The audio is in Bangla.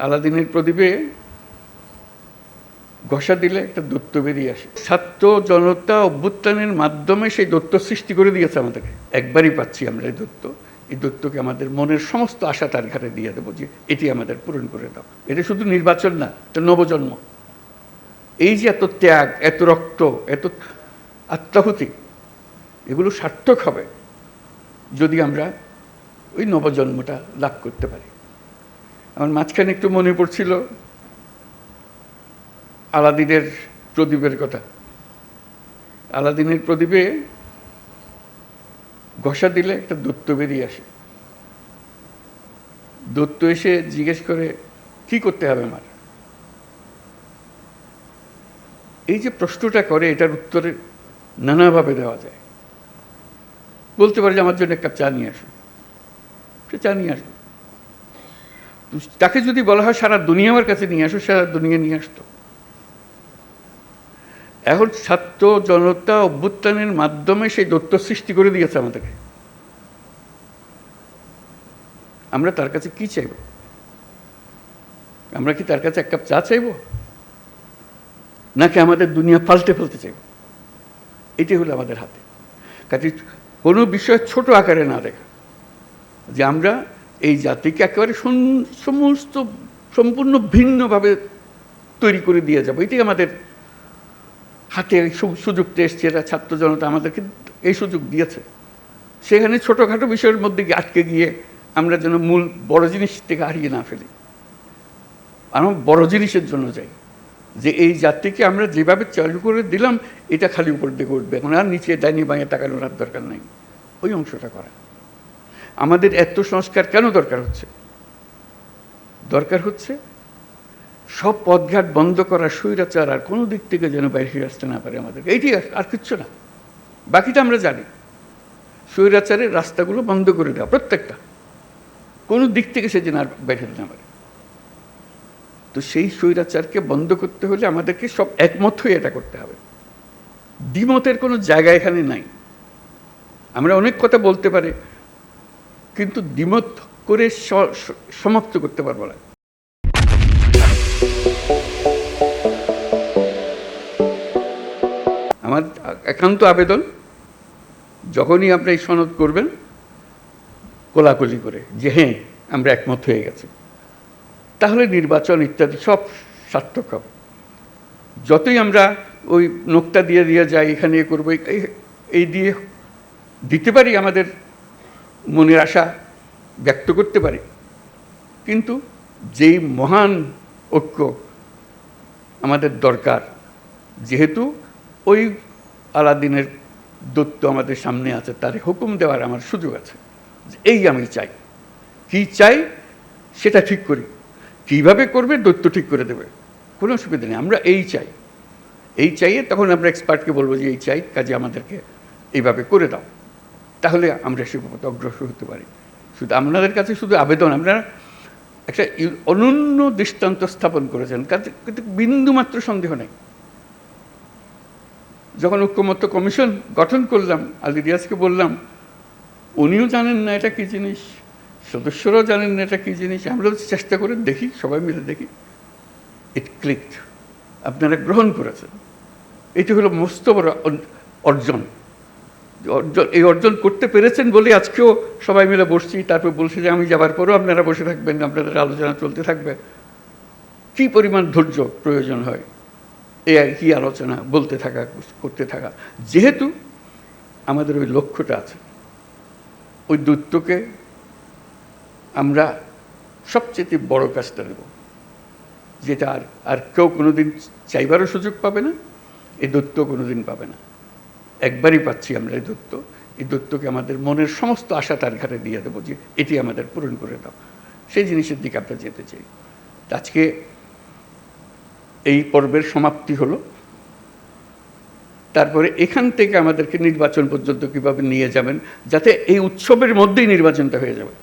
আলাদিনের প্রদীপে ঘষা দিলে একটা দৈত্য বেরিয়ে আসে। ছাত্র জনতা অভ্যুত্থানের মাধ্যমে সেই দৈত্য সৃষ্টি করে দিয়েছে আমাদেরকে। একবারই পাচ্ছি আমরা এই দৈত্য। এই দৈত্যকে আমাদের মনের সমস্ত আশা তার ঘাড়ে দিয়ে দেবো যে এটি আমাদের পূরণ করে দাও। এটা শুধু নির্বাচন না, এটা নবজন্ম। এই যে এত ত্যাগ, এত রক্ত, এত আত্মাহুতি, এগুলো সার্থক হবে যদি আমরা ওই নবজন্মটা লাভ করতে পারি। আমার মাঝখানে একটু মনে পড়ছিল আলাদিনের প্রদীপের কথা। আলাদিনের প্রদীপে ঘষা দিলে একটা দৈত্য বেরিয়ে আসে। দৈত্য এসে জিজ্ঞেস করে, কি করতে হবে আমার? এই যে প্রশ্নটা করে, এটার উত্তরে নানাভাবে দেওয়া যায়। বলতে পারে যে আমার জন্য এক কাপ চা নিয়ে আসো, সে চা নিয়ে আসবে। তাকে যদি বলা হয় সারা দুনিয়া আমার কাছে নিয়ে আসো, সারা দুনিয়া নিয়ে আসতো। এখন ছাত্র জনতা অভ্যুত্থানের মাধ্যমে সেই দৈত্য সৃষ্টি করে দিয়েছে আমাদেরকে। আমরা তার কাছে কি চাইব? আমরা কি তার কাছে এক কাপ চা চাইব, নাকি আমাদের দুনিয়া পাল্টে ফেলতে চাইব? এটি হলো আমাদের হাতে। কাজে কোনো বিষয় ছোট আকারে না দেখা, যে আমরা এই জাতিকে একেবারে সমস্ত সম্পূর্ণ ভিন্নভাবে তৈরি করে দিয়ে যাব, এটি আমাদের হাতে সুযোগটা এসছে। এরা ছাত্র জনতা আমাদেরকে এই সুযোগ দিয়েছে। সেখানে ছোটোখাটো বিষয়ের মধ্যে আটকে গিয়ে আমরা যেন মূল বড় জিনিস থেকে হারিয়ে না ফেলি। আমরা বড় জিনিসের জন্য যাই, যে এই জাতিকে আমরা যেভাবে চালু করে দিলাম, এটা খালি উপর দিকে উঠবে, এখন আর নিচে ডাইনি বাঁয়ে তাকানোর আর দরকার নাই। ওই অংশটা করা। আমাদের এত সংস্কার কেন দরকার হচ্ছে? দরকার হচ্ছে সব পথঘাট বন্ধ করা, স্বৈরাচার আর কোনো দিক থেকে যেন বাইরে আসতে না পারে আমাদের। এইটি আর কিচ্ছু না, বাকিটা আমরা জানি। স্বৈরাচারের রাস্তাগুলো বন্ধ করে দেওয়া, প্রত্যেকটা, কোনো দিক থেকে সে যেন আর বাইরে না পারে। তো সেই স্বৈরাচারকে বন্ধ করতে হলে আমাদেরকে সব একমত হয়ে এটা করতে হবে। দ্বিমতের কোনো জায়গা এখানে নাই। আমরা অনেক কথা বলতে পারি, কিন্তু দ্বিমত করে সমাপ্ত করতে পারবো না। আমার একান্ত আবেদন, যখনই আপনি এই সনদ করবেন কোলাকুলি করে যে হ্যাঁ আমরা একমত হয়ে গেছি, তাহলে নির্বাচন ইত্যাদি সব সার্থক হবে। যতই আমরা ওই নোকটা দিয়ে দিয়ে যাই, এখানে এ করবো, এই দিয়ে দিতে পারি, আমাদের মনের আশা ব্যক্ত করতে পারি, কিন্তু যেই মহান ঐক্য আমাদের দরকার, যেহেতু ওই আলাদিনের দৈত্য আমাদের সামনে আছে, তার হুকুম দেওয়ার আমার সুযোগ আছে। এই আমি চাই, কি চাই সেটা ঠিক করি, কিভাবে করবে দৈত্য ঠিক করে দেবে, কোনো অসুবিধা নেই। আমরা এই চাই, এই চাইয়ে তখন আমরা এক্সপার্টকে বলবো যে এই চাই, কাজে আমাদেরকে এইভাবে করে দাও, তাহলে আমরা সে পথে অগ্রসর হতে পারি। শুধু আপনাদের কাছে শুধু আবেদন, আপনারা একটা অনন্য দৃষ্টান্ত স্থাপন করেছেন, কাজে কিন্তু বিন্দুমাত্র সন্দেহ নেই। যখন ঐক্যমত্য কমিশন গঠন করলাম, আলী রিয়াজকে বললাম, উনিও জানেন না এটা কী জিনিস, সদস্যরাও জানেন না এটা কী জিনিস, আমরা চেষ্টা করে দেখি, সবাই মিলে দেখি, ইট ক্লিকড। আপনারা গ্রহণ করেছেন, এটি হলো মস্ত বড় অর্জন। এই অর্জন করতে পেরেছেন বলে আজকেও সবাই মিলে বসছি। তারপর বলছি যে আমি যাবার পরেও আপনারা বসে থাকবেন, আপনাদের আলোচনা চলতে থাকবে। কী পরিমাণ ধৈর্য প্রয়োজন হয় এই একই আলোচনা বলতে থাকা, করতে থাকা, যেহেতু আমাদের ওই লক্ষ্যটা আছে। ওই দৈত্যকে আমরা সবচেয়ে বড় কাজটা দেব, যেটা আর কেউ কোনোদিন চাইবারও সুযোগ পাবে না, এই দৈত্য কোনোদিন পাবে না। একবারই পাচ্ছি আমরা এই দৈত্য। এই দৈত্যকে আমাদের মনের সমস্ত আশা তার ঘাড়ে দিয়ে দেবো যে এটি আমাদের পূরণ করে দাও। সেই জিনিসের দিকে আমরা যেতে চাই। আজকে এই পর্বের সমাপ্তি হলো। তারপরে এখান থেকে আমাদেরকে নির্বাচন পর্যন্ত কীভাবে নিয়ে যাবেন, যাতে এই উৎসবের মধ্যেই নির্বাচনটা হয়ে যাবে।